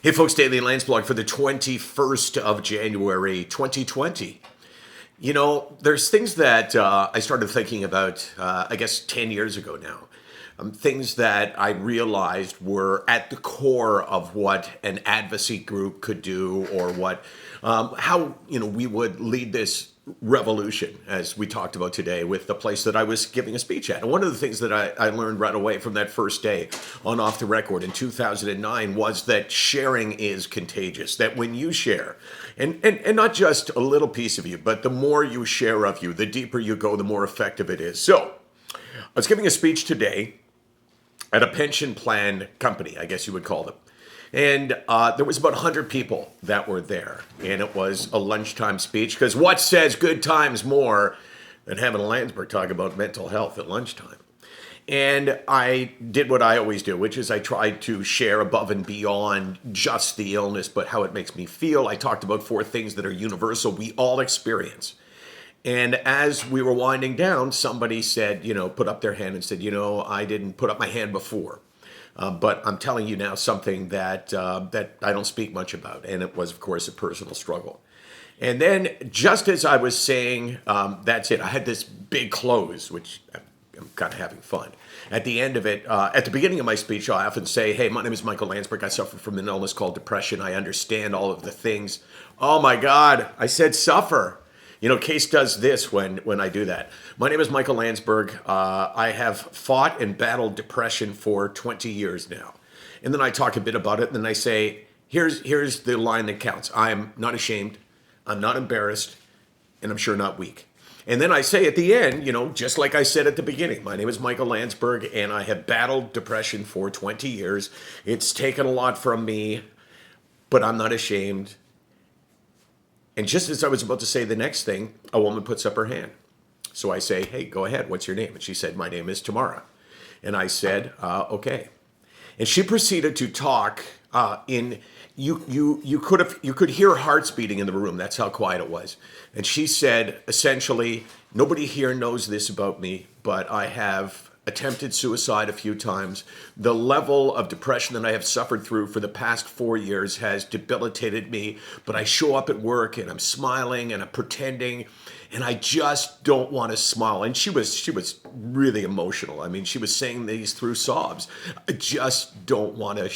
Hey folks, Daily Landsblog for the 21st of January, 2020. You know, there's things that I started thinking about, I guess, 10 years ago now. Things that I realized were at the core of what an advocacy group could do, or how we would lead this revolution, as we talked about today with the place that I was giving a speech at. And one of the things that I learned right away from that first day on Off the Record in 2009 was that sharing is contagious. That when you share, and not just a little piece of you, but the more you share of you, the deeper you go, the more effective it is. So I was giving a speech today at a pension plan company, I guess you would call them. And there was about 100 people that were there. And it was a lunchtime speech, because what says good times more than having a Landsberg talk about mental health at lunchtime? And I did what I always do, which is I tried to share above and beyond just the illness, but how it makes me feel. I talked about 4 things that are universal, we all experience. And as we were winding down, somebody said, put up their hand and said, I didn't put up my hand before. But I'm telling you now something that I don't speak much about. And it was, of course, a personal struggle. And then just as I was saying, that's it, I had this big close, which I'm kind of having fun. At the end of it, at the beginning of my speech, I often say, hey, my name is Michael Landsberg. I suffer from an illness called depression. I understand all of the things. Oh, my God, I said suffer. Case does this when I do that. My name is Michael Landsberg. I have fought and battled depression for 20 years now. And then I talk a bit about it, and then I say, here's the line that counts. I'm not ashamed, I'm not embarrassed, and I'm sure not weak. And then I say at the end, just like I said at the beginning, my name is Michael Landsberg, and I have battled depression for 20 years. It's taken a lot from me, but I'm not ashamed. And just as I was about to say the next thing, a woman puts up her hand. So I say, hey, go ahead. What's your name? And she said, my name is Tamara. And I said, okay. And she proceeded to talk you could hear hearts beating in the room. That's how quiet it was. And she said, essentially, nobody here knows this about me, but I have attempted suicide a few times. The level of depression that I have suffered through for the past 4 years has debilitated me, but I show up at work and I'm smiling and I'm pretending, and I just don't want to smile. And she was really emotional. I mean, she was saying these through sobs. I just don't want to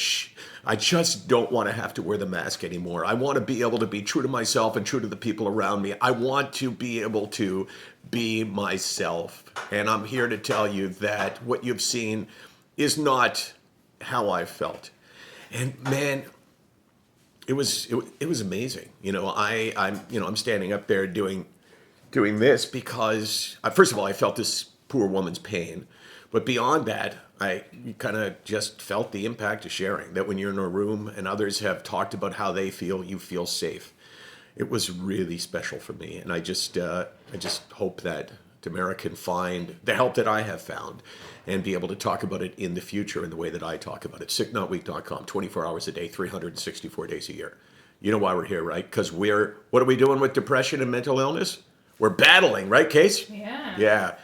have to wear the mask anymore. I want to be able to be true to myself and true to the people around me. I want to be able to be myself. And I'm here to tell you that what you've seen is not how I felt. And man, it was amazing. I'm standing up there doing this because first of all, I felt this poor woman's pain, but beyond that, I kind of just felt the impact of sharing. That when you're in a room and others have talked about how they feel, you feel safe. It was really special for me, and I just hope that Tamara can find the help that I have found and be able to talk about it in the future in the way that I talk about it. SickNotWeak.com, 24 hours a day, 364 days a year. You know why we're here, right? Because what are we doing with depression and mental illness? We're battling, right, Case? Yeah. Yeah.